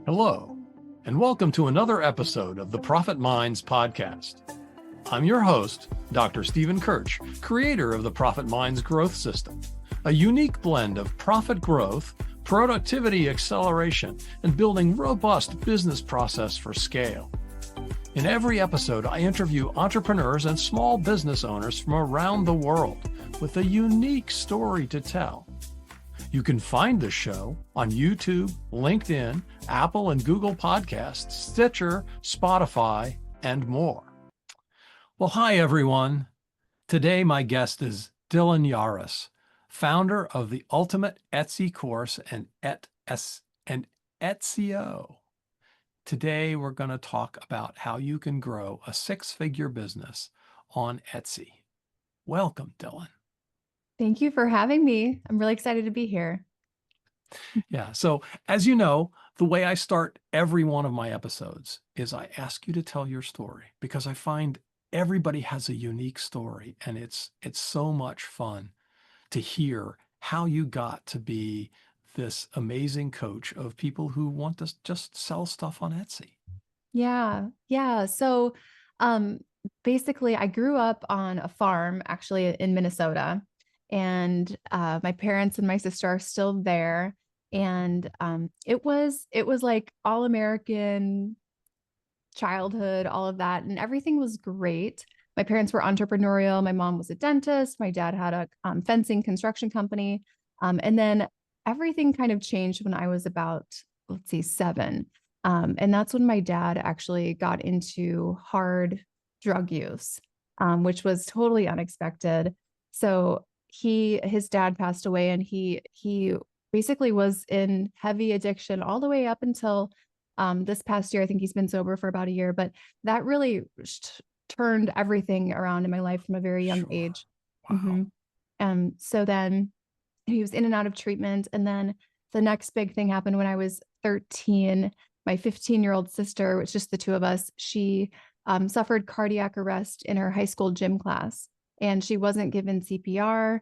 Hello, and welcome to another episode of the Profit Minds podcast. I'm your host, Dr. Stephen Kirch, creator of the Profit Minds Growth System, a unique blend of profit growth, productivity acceleration, and building robust business process for scale. In every episode, I interview entrepreneurs and small business owners from around the world with a unique story to tell. You can find the show on YouTube, LinkedIn, Apple and Google Podcasts, Stitcher, Spotify, and more. Well, hi, everyone. Today, my guest is Dylan Jahraus, founder of the ultimate Etsy course and 𝐿𝐻𝐿. Today, we're going to talk about how you can grow a six-figure business on Etsy. Welcome, Dylan. Thank you for having me. I'm really excited to be here. Yeah. So as you know, the way I start every one of my episodes is I ask you to tell your story, because I find everybody has a unique story, and it's so much fun to hear how you got to be this amazing coach of people who want to just sell stuff on Etsy. Yeah. So basically, I grew up on a farm actually in Minnesota, and my parents and my sister are still there. And it was like all American childhood, all of that, and everything was great. My parents were entrepreneurial. My mom was a dentist. My dad had a fencing construction company. And then everything kind of changed when I was about, 7. And that's when my dad actually got into hard drug use, which was totally unexpected. So his dad passed away, and he basically was in heavy addiction all the way up until this past year. I think he's been sober for about a year, but that really turned everything around in my life from a very young age. Wow. Mm-hmm. So then he was in and out of treatment. And then the next big thing happened when I was 13. My 15-year-old sister, which is just the two of us, she suffered cardiac arrest in her high school gym class, and she wasn't given CPR.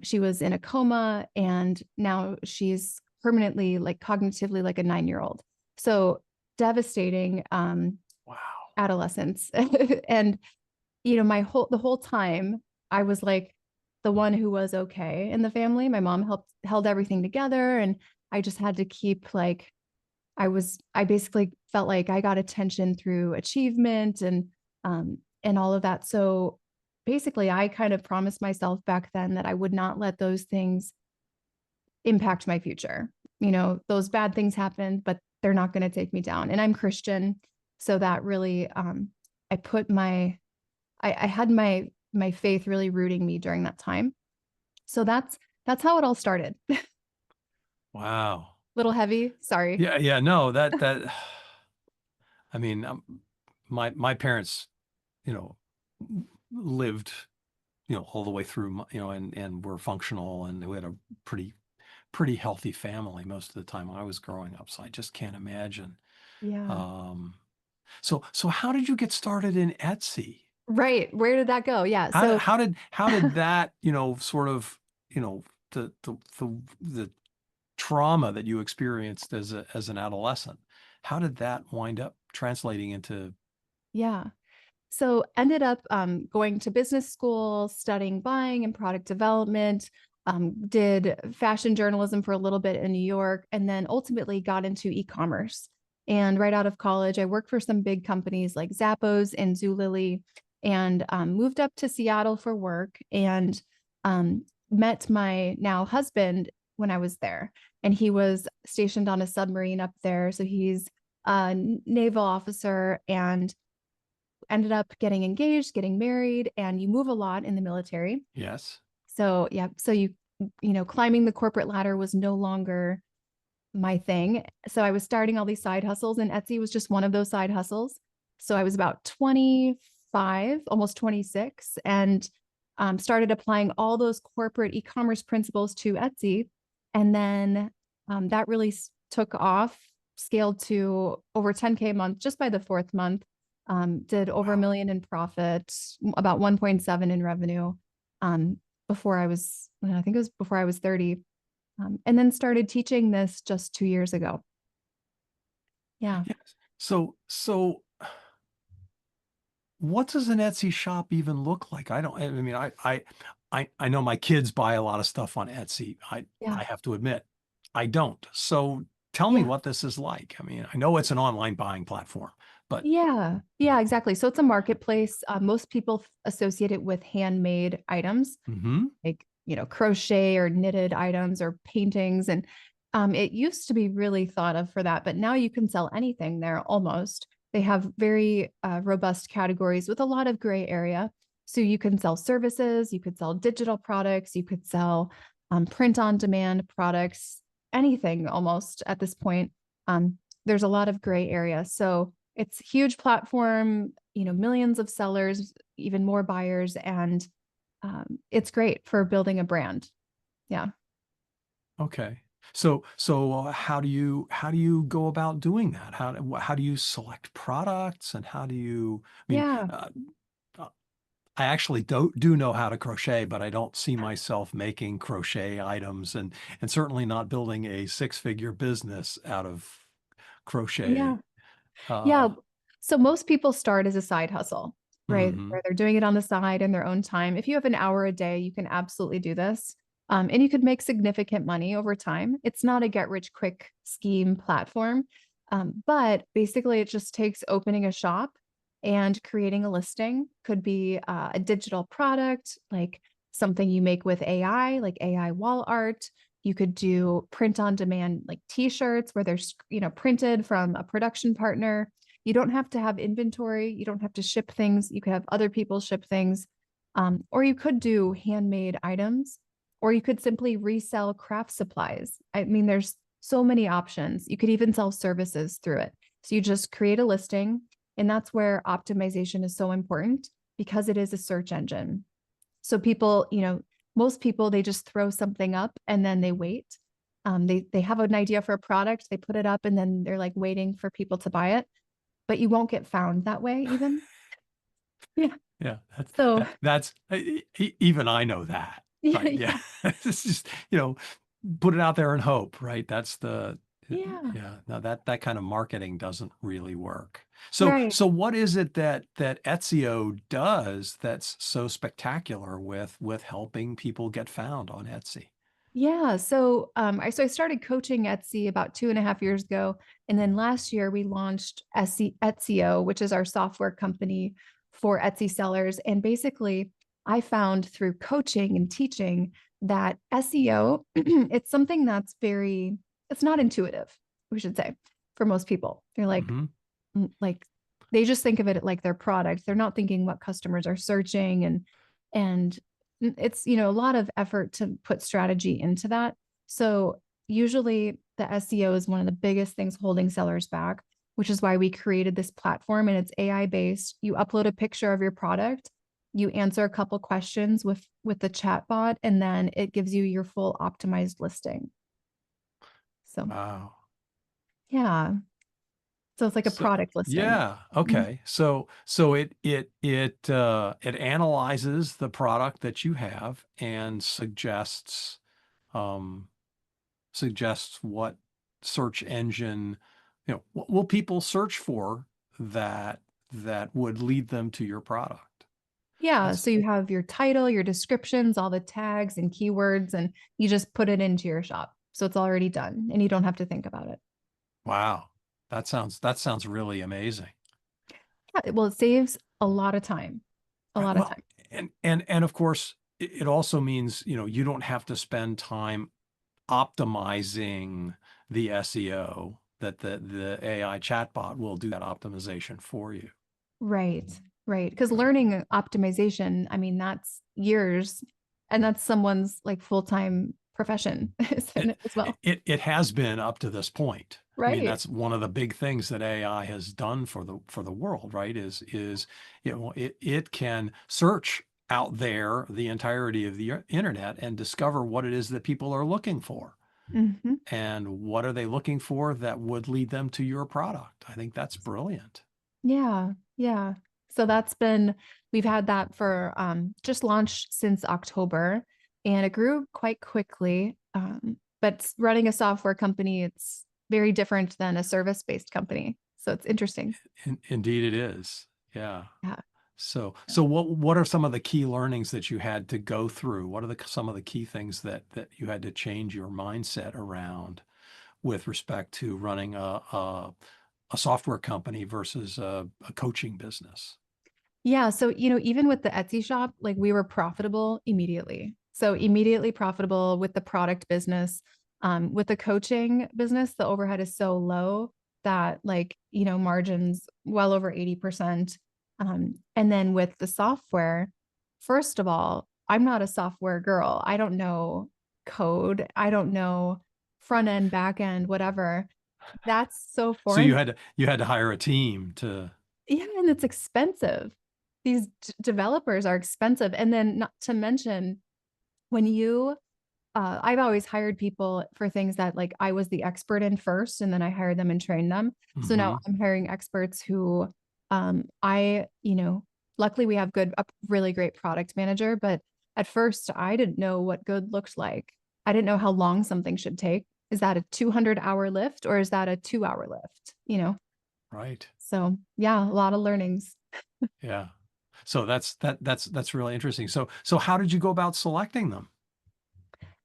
She was in a coma, and now she's permanently, like, cognitively like a 9-year-old. So devastating. Wow. Adolescence. And, the whole time I was like the one who was okay in the family. My mom held everything together, and I just had to keep, like, I basically felt like I got attention through achievement and all of that. So basically, I kind of promised myself back then that I would not let those things impact my future. Those bad things happened, but they're not going to take me down. And I'm Christian. So that really, I had my faith really rooting me during that time. So that's how it all started. Wow. Little heavy. Sorry. Yeah. No, that, I mean, my parents, lived, all the way through, and were functional, and we had a pretty healthy family most of the time I was growing up. So I just can't imagine. Yeah. So how did you get started in Etsy? Right. Where did that go? Yeah. How did that, sort of, the trauma that you experienced as an adolescent, how did that wind up translating into? Yeah. So ended up going to business school, studying buying and product development, did fashion journalism for a little bit in New York, and then ultimately got into e-commerce. And right out of college, I worked for some big companies like Zappos and Zulily, and moved up to Seattle for work, and met my now husband when I was there. And he was stationed on a submarine up there. So he's a naval officer, and ended up getting engaged, getting married, and you move a lot in the military. Yes. So yeah, so climbing the corporate ladder was no longer my thing. So I was starting all these side hustles, and Etsy was just one of those side hustles. So I was about 25, almost 26, and started applying all those corporate e-commerce principles to Etsy. And then that really took off, scaled to over 10K a month just by the 4th month. Did over $1 million in profit, about 1.7 in revenue. Before I was 30. And then started teaching this just 2 years ago. Yeah. Yes. So what does an Etsy shop even look like? I mean, I know my kids buy a lot of stuff on Etsy. Yeah. I have to admit, I don't. So tell me Yeah. what this is like. I mean, I know it's an online buying platform, but Yeah. Yeah, exactly. So it's a marketplace. Most people associate it with handmade items, mhm. like, crochet or knitted items or paintings. And it used to be really thought of for that, but now you can sell anything there almost. They have very robust categories with a lot of gray area. So you can sell services, you could sell digital products, you could sell print on demand products, anything almost at this point. There's a lot of gray area. So it's a huge platform, millions of sellers, even more buyers, and it's great for building a brand. Yeah. Okay. So how do you go about doing that? How do you select products and how do you, I mean, Yeah. uh, I actually do know how to crochet, but I don't see myself making crochet items and certainly not building a six-figure business out of Yeah. crochet. Yeah. Uh, So most people start as a side hustle, right? mhm. Where they're doing it on the side in their own time. If you have an hour a day, you can absolutely do this. And you could make significant money over time. It's not a get rich quick scheme platform. But basically, it just takes opening a shop and creating a listing. Could be a digital product, like something you make with AI, like AI wall art. You could do print on demand, like t-shirts where they're, printed from a production partner. You don't have to have inventory. You don't have to ship things. You could have other people ship things. Or you could do handmade items, or you could simply resell craft supplies. I mean, there's so many options. You could even sell services through it. So you just create a listing, and that's where optimization is so important because it is a search engine. So people, most people, they just throw something up and then they wait. They have an idea for a product, they put it up, and then they're like waiting for people to buy it. But you won't get found that way, even. Yeah. Yeah, So that's even I know that, yeah, right? Yeah, yeah, it's just put it out there and hope, right? That's the yeah. yeah. No, that kind of marketing doesn't really work. Right. So what is it that Etsio does that's so spectacular with helping people get found on Etsy? Yeah. So I started coaching Etsy about 2.5 years ago. And then last year we launched etseo, which is our software company for Etsy sellers. And basically, I found through coaching and teaching that SEO, it's something that's it's not intuitive, we should say, for most people. They're Hmm. like they just think of it like their product. They're not thinking what customers are searching, and it's a lot of effort to put strategy into that. So usually the SEO is one of the biggest things holding sellers back, which is why we created this platform, and it's AI based. You upload a picture of your product, you answer a couple questions with the chatbot, and then it gives you your full optimized listing. So Wow. yeah. So it's like a So product listing. yeah, Mhm. okay. So it analyzes the product that you have and um suggests what search engine, what will people search for that would lead them to your product. Yeah. That's So you have your title, your descriptions, all the tags and keywords, and you just put it into your shop. So it's already done and you don't have to think about it. wow. That sounds really amazing. Yeah, well, it saves a lot of time, a Right. lot of Well, time. and of course, it also means, you don't have to spend time optimizing the SEO, that the AI chatbot will do that optimization for you. Right. Right. Because Right. learning optimization, I mean, that's years and that's someone's like full-time profession isn't It, it, as well. it has been up to this point. I mean, Right. that's one of the big things that AI has done for the world, right? Is it can search out there the entirety of the internet and discover what it is that people are looking for. Hmm. And what are they looking for that would lead them to your product? I think that's brilliant. Yeah. Yeah. So we've had that for just launched since October, and it grew quite quickly. But running a software company, very different than a service-based company. So it's interesting. Indeed it is. Yeah. Yeah. So what are some of the key learnings that you had to go through? What are some of the key things that you had to change your mindset around with respect to running a software company versus a coaching business? Yeah. So, even with the Etsy shop, like we were profitable immediately. So immediately profitable with the product business. With the coaching business, the overhead is so low that margins well over 80%. And then with the software, first of all, I'm not a software girl. I don't know code. I don't know front end, back end, whatever. That's so So foreign. you had to hire a team to. Yeah, and it's expensive. These developers are expensive. And then not to mention when I've always hired people for things that like I was the expert in first, and then I hired them and trained them. So now Mhm. I'm hiring experts who luckily we have a really great product manager, but at first I didn't know what good looked like. I didn't know how long something should take. Is that a 200-hour lift or is that a 2-hour lift? Right. So yeah, a lot of learnings. Yeah. So that's really interesting. So how did you go about selecting them?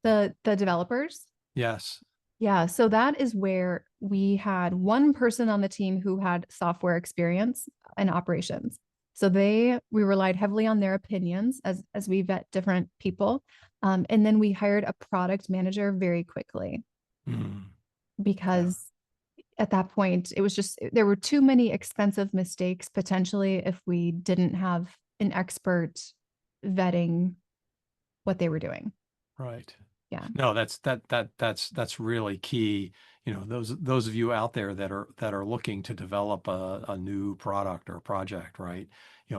The developers. Yes. Yeah, so that is where we had one person on the team who had software experience and operations. So we relied heavily on their opinions as we vet different people. And then we hired a product manager very quickly Mm. Yeah. because at that point it was just there were too many expensive mistakes potentially if we didn't have an expert vetting what they were doing. Right. Yeah. No, that's really key. Those of you out there that are looking to develop a new product or project, right?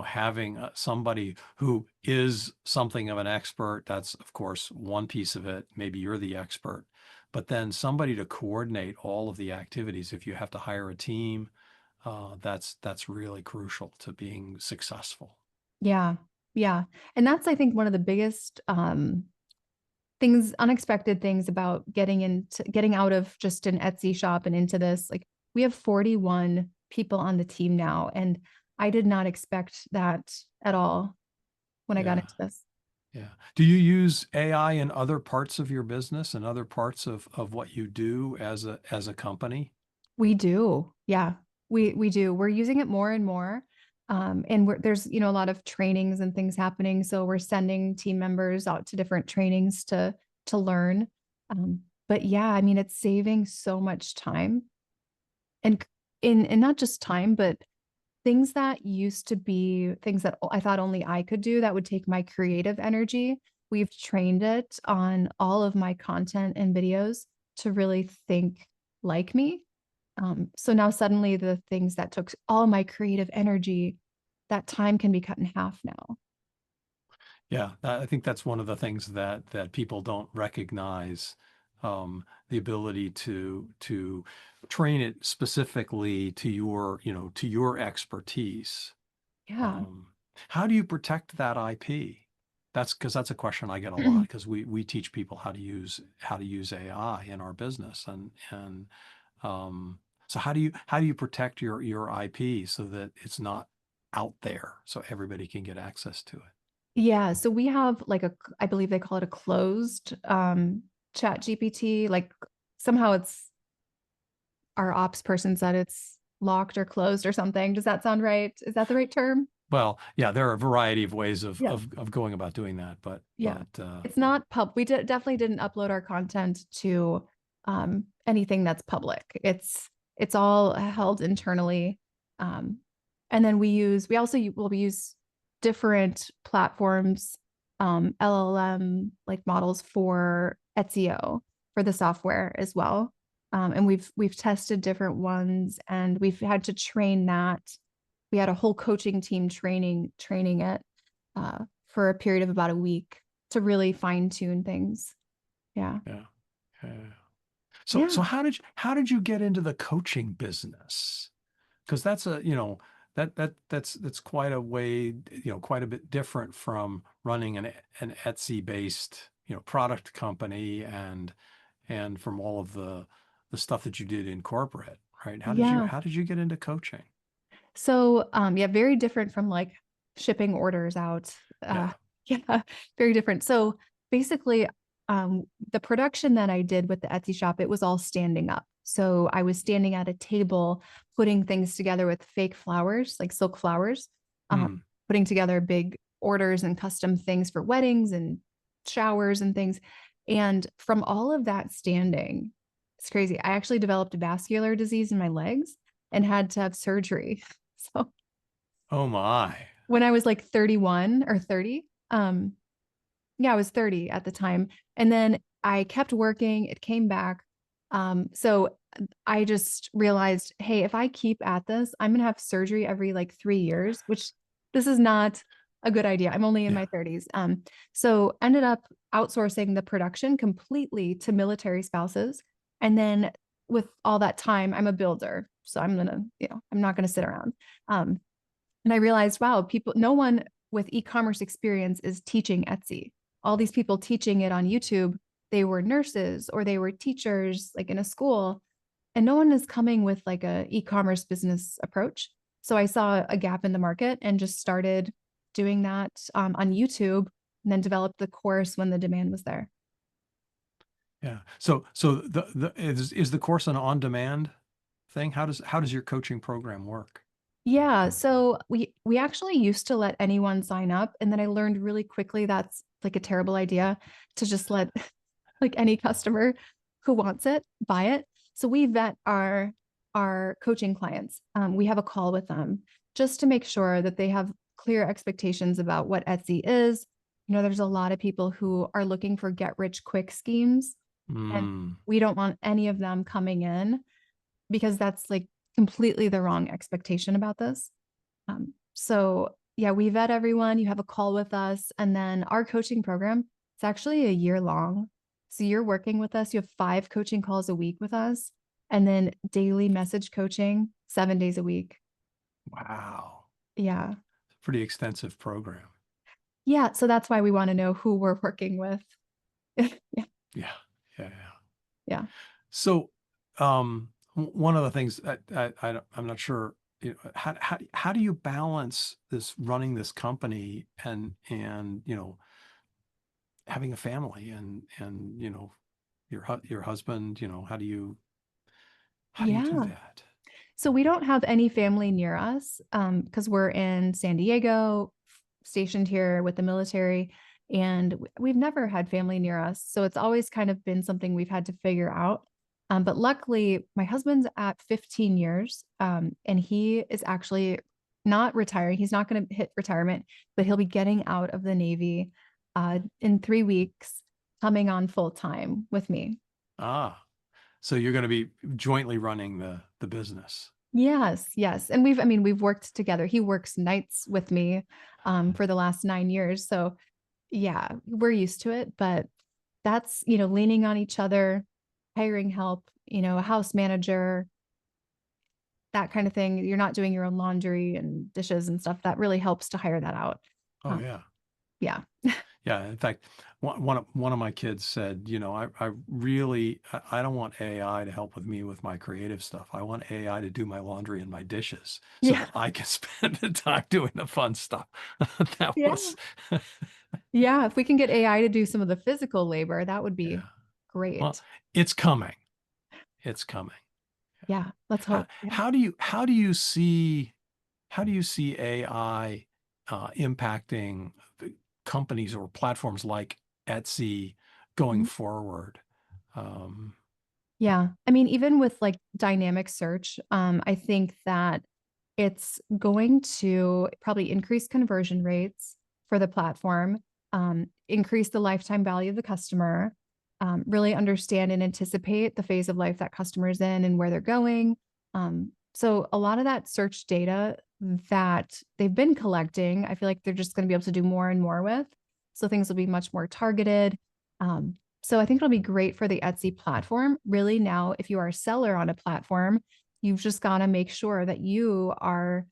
Having somebody who is something of an expert, that's of course one piece of it. Maybe you're the expert, but then somebody to coordinate all of the activities. If you have to hire a team, that's really crucial to being successful. Yeah. Yeah. And that's, I think, one of the biggest unexpected things about getting out of just an Etsy shop and into this. Like we have 41 people on the team now. And I did not expect that at all when I got Yeah. into this. Yeah. Do you use AI in other parts of your business and other parts of what you do as a company? We do. Yeah. We do. We're using it more and more. And there's, a lot of trainings and things happening. So we're sending team members out to different trainings to learn. But yeah, I mean, it's saving so much time and in not just time, but things that used to be things that I thought only I could do that would take my creative energy. We've trained it on all of my content and videos to really think like me. So now suddenly the things that took all my creative energy, that time can be cut in half now. Yeah, I think that's one of the things that people don't recognize, the ability to train it specifically to your expertise. Yeah. Um, how do you protect that IP? That's because that's a question I get a lot because we teach people how to use AI in our business and so how do you protect your IP so that it's not out there so everybody can get access to it? Yeah. So we have I believe they call it a closed chat GPT. Like somehow it's our ops person said it's locked or closed or something. Does that sound right? Is that the right term? Well, yeah, there are a variety of ways Yeah. of going about doing that, Yeah. It's not we definitely didn't upload our content to anything that's public. It's all held internally. Um, and then we also will use different platforms, LLM like models for Etsio for the software as well. And we've tested different ones and we've had to train that. We had a whole coaching team training it for a period of about a week to really fine tune things. Yeah. yeah. Yeah. So Yeah. how did you get into the coaching business? Because that's that's quite a way, quite a bit different from running an Etsy based, product company and from all of the the stuff that you did in corporate, right? Yeah. How did you get into coaching? So, yeah, very different from like shipping orders out. Yeah. Yeah, very different. So basically, the production that I did with the Etsy shop, it was all standing up. So I was standing at a table, putting things together with fake flowers, like silk flowers, Hmm. putting together big orders and custom things for weddings and showers and things. And from all of that standing, it's crazy. I actually developed vascular disease in my legs and had to have surgery. So Oh my. when I was like 31 or 30, yeah, I was 30 at the time. And then I kept working, it came back. So I just realized, hey, if I keep at this, I'm gonna have surgery every like 3 years, which this is not a good idea. I'm only in Yeah. my 30s. So ended up outsourcing the production completely to military spouses. And then with all that time, I'm a builder. So I'm gonna, I'm not gonna sit around. And I realized, wow, no one with e-commerce experience is teaching Etsy. All these people teaching it on YouTube, they were nurses or they were teachers like in a school, and no one is coming with like a e-commerce business approach. So I saw a gap in the market and just started doing that on YouTube, and then developed the course when the demand was there. Yeah. So is the course an on-demand thing? How does your coaching program work? Yeah, so we actually used to let anyone sign up, and then I learned really quickly that's like a terrible idea to just let like any customer who wants it buy it. So we vet our coaching clients. We have a call with them just to make sure that they have clear expectations about what Etsy is. There's a lot of people who are looking for get rich quick schemes, and Mm. we don't want any of them coming in because that's like completely the wrong expectation about this. So yeah, we vet everyone. You have a call with us, and then our coaching program, it's actually a year long. So you're working with us. You have 5 coaching calls a week with us, and then daily message coaching 7 days a week. Wow. Yeah. Pretty extensive program. Yeah. So that's why we want to know who we're working with. Yeah. Yeah. Yeah. Yeah. Yeah. So, one of the things I'm not sure, how do you balance this running this company and having a family and your husband, how do you do Yeah. that? So we don't have any family near us because we're in San Diego, stationed here with the military, and we've never had family near us. So it's always kind of been something we've had to figure out. But luckily, my husband's at 15 years, and he is actually not retiring. He's not going to hit retirement, but he'll be getting out of the Navy in 3 weeks, coming on full time with me. Ah, so you're going to be jointly running the business. Yes, yes. And we've worked together. He works nights with me for the last 9 years. So yeah, we're used to it, but that's, leaning on each other, hiring help, a house manager, that kind of thing. You're not doing your own laundry and dishes and stuff. That really helps to hire that out. Oh yeah. Yeah. Yeah. In fact, one of my kids said, I don't want AI to help with me with my creative stuff. I want AI to do my laundry and my dishes so Yeah. that I can spend the time doing the fun stuff. That Yeah. was, Yeah. If we can get AI to do some of the physical labor, that would yeah. be Well, great. it's coming. It's coming. Yeah. Let's How, hope. Yeah. how do you see AI impacting the companies or platforms like Etsy going Mhm. forward? Um, Yeah. I mean, even with like dynamic search, I think that it's going to probably increase conversion rates for the platform, increase the lifetime value of the customer, really understand and anticipate the phase of life that customer's in and where they're going. So a lot of that search data that they've been collecting, I feel like they're just going to be able to do more and more with. So things will be much more targeted. So I think it'll be great for the Etsy platform. Really, now, if you are a seller on a platform, you've just got to make sure that you are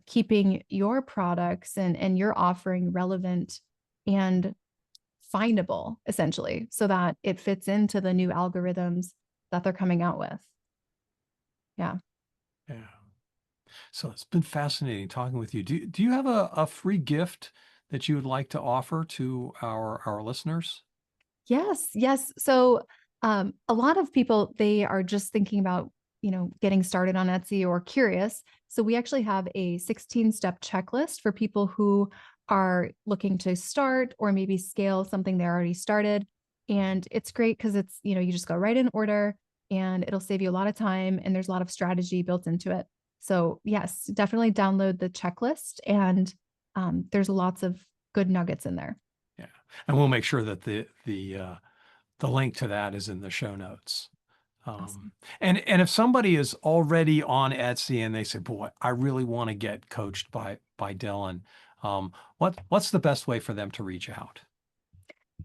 keeping your products and your offering relevant and findable, essentially, so that it fits into the new algorithms that they're coming out with. Yeah. Yeah. So it's been fascinating talking with you. Do you have a free gift that you would like to offer to our listeners? Yes. Yes. So a lot of people, they are just thinking about, getting started on Etsy or curious. So we actually have a 16-step checklist for people who are looking to start or maybe scale something they already started. And it's great because it's, you just go right in order and it'll save you a lot of time, and there's a lot of strategy built into it. So yes, definitely download the checklist, and there's lots of good nuggets in there. Yeah. And we'll make sure that the link to that is in the show notes. Awesome. And if somebody is already on Etsy and they say, boy, I really want to get coached by Dylan, what's the best way for them to reach out?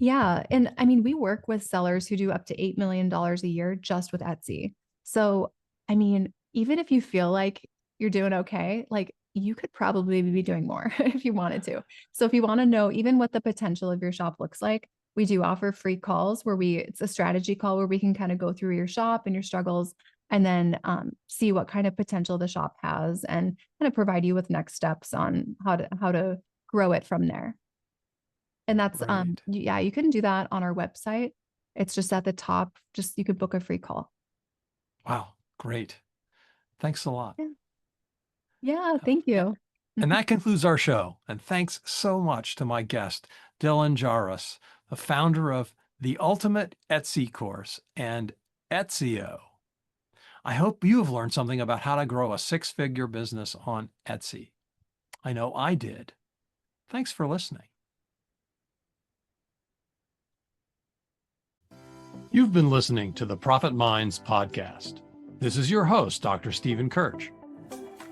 Yeah. And I mean, we work with sellers who do up to $8 million a year just with Etsy. So, I mean, even if you feel like you're doing okay, like you could probably be doing more if you wanted to. So if you want to know even what the potential of your shop looks like, we do offer free calls where it's a strategy call where we can kind of go through your shop and your struggles, and then see what kind of potential the shop has and kind of provide you with next steps on how to grow it from there. And that's, yeah, you can do that on our website. It's just at the top, you could book a free call. Wow. Great. Thanks a lot. Yeah. Thank you. And that concludes our show. And thanks so much to my guest, Dylan Jahraus, the founder of the Ultimate Etsy course and 𝐿𝐲𝐶. I hope you have learned something about how to grow a six-figure business on Etsy. I know I did. Thanks for listening. You've been listening to the Profit Minds podcast. This is your host, Dr. Stephen Kirch.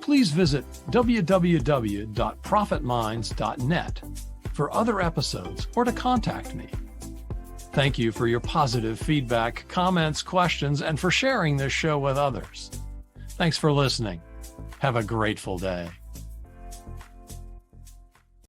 Please visit www.profitminds.net for other episodes or to contact me. Thank you for your positive feedback, comments, questions, and for sharing this show with others. Thanks for listening. Have a grateful day.